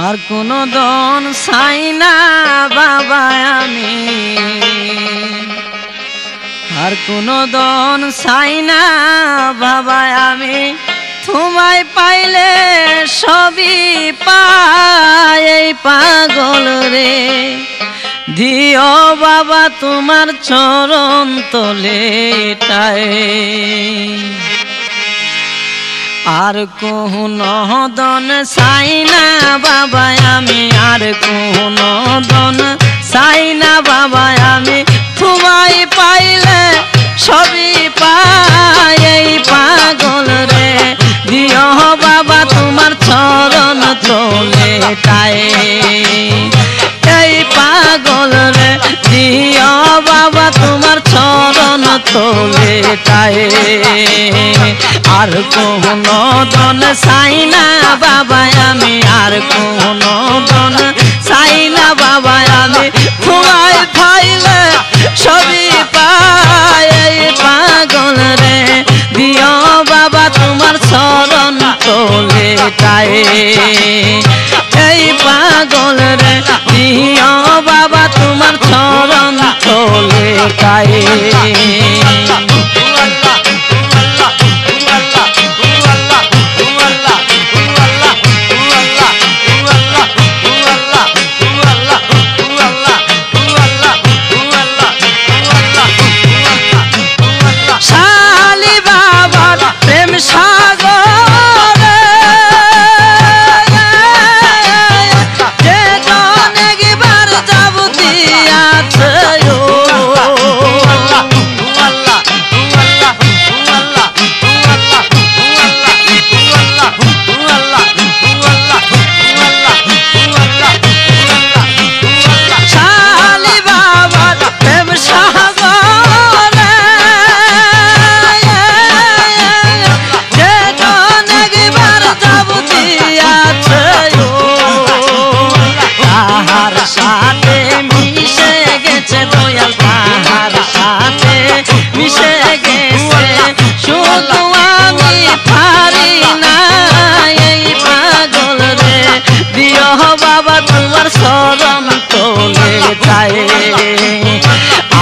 আর কোনো দন চাই না বাবা আমি, আর কোনো দন চাই না বাবা আমি, তোমায় পাইলে সবই পাই এই পাগল রে। দিও বাবা তোমার চরণ তলে টাই, আর কোনো দন চাই না বাবা আমি, আর কোনো দন চাই না বাবা আমি, তোমায় পাইলে সবই পাই এই পাগল রে। দিও বাবা তোমার চরণ তলে টাই এই পাগল রে, দিও বাবা তোমার চরণ তলে টাই। আর কোনো দন চাই না বাবা আমি, আর কোনো দন চাই না বাবা আমি, তোমায় পাইলে সবই পাই এই পাগল রে। দিও বাবা তোমার চরণ তলে টাই এই পাগল রে, দিও বাবা তোমার চরণ তলে টাই।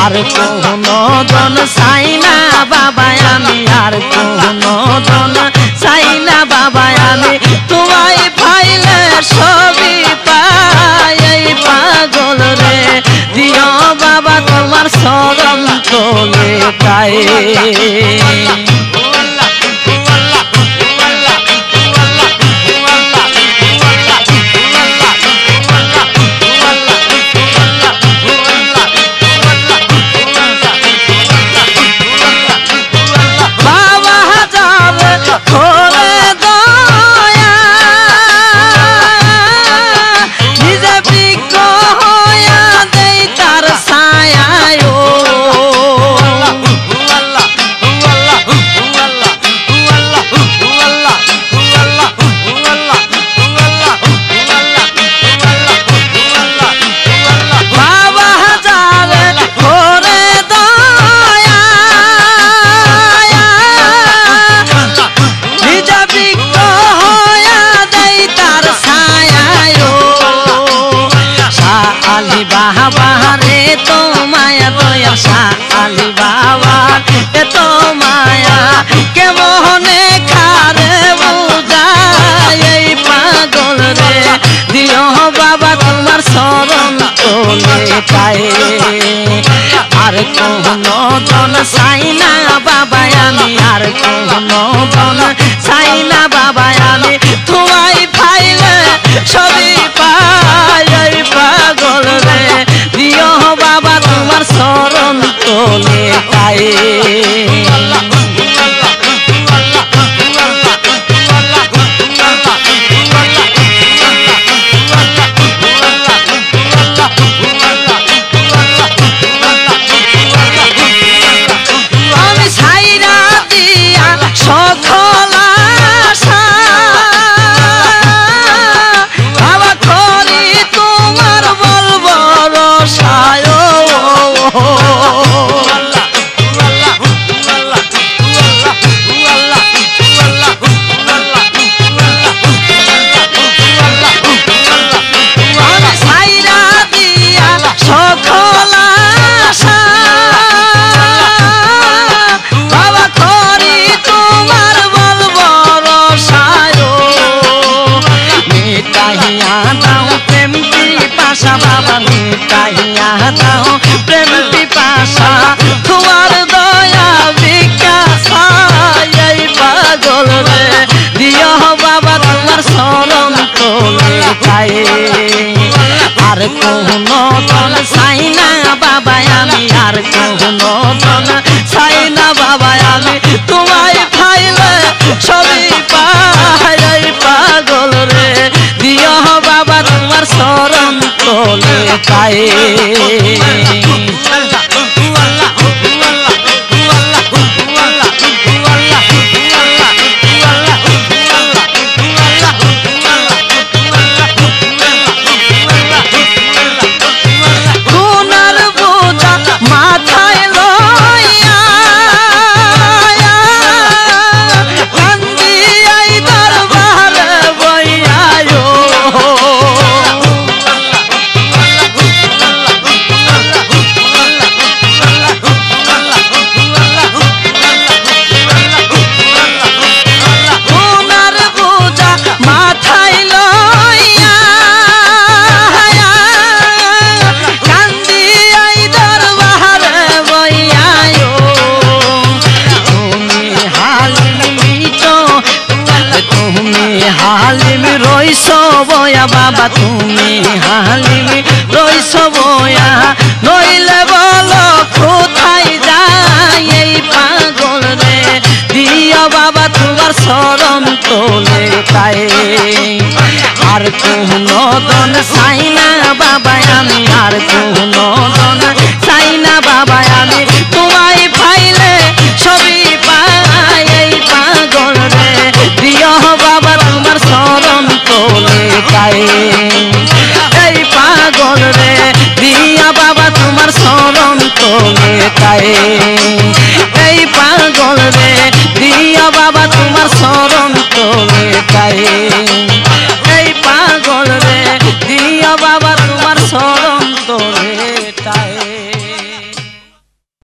আর কোনো দন চাই না বাবা আমি, আর কোনো দন চাই না বাবা আমি, তোমায় পাইলে সবই পাই এই পাগল রে। দিও বাবা তোমার চরণ তলে টাই। আলি বাবা এত মায়া কেমনে খারে বুঝাই এই পাগল রে। দিও বাবা তোমার চরণ তলে টাই। আর কোনো দন চাই না বাবা আমি, আর কোনো দন চাই না বাবা আমি, তোমায় পাইলে সবই পাই এই পাগল রে। দিও বাবা তোমার চরণ তলে টাই। আমি ছাইরা দিয়া সকল দাও প্রেম পিপাসা বাবা মিটাইয়া দাও প্রেম পিপাসা তোমার দয়া ভিক্ষা এই পাগল রে দিও বাবা তোমার শরণ তোলে চাই আর কোনো ধন চাই না বাবা আমি আর কোনো ধন চাই না বাবা আমি তোমায় পাইলে সবই পাই এই পাগল রে দিও বাবা তোমার শরণ তোলে চাই হালিম রইস বয়া বাবা তুমি হালিম রইস বয়া নইলে বলো কোথায় যাই এই পাগল রে দিও বাবা তোমার শরণ তোলে তাই আর কোনো দন চাই না বাবা আমি আর কোনো দন চাই না বাবা আমি তোমায় পাইলে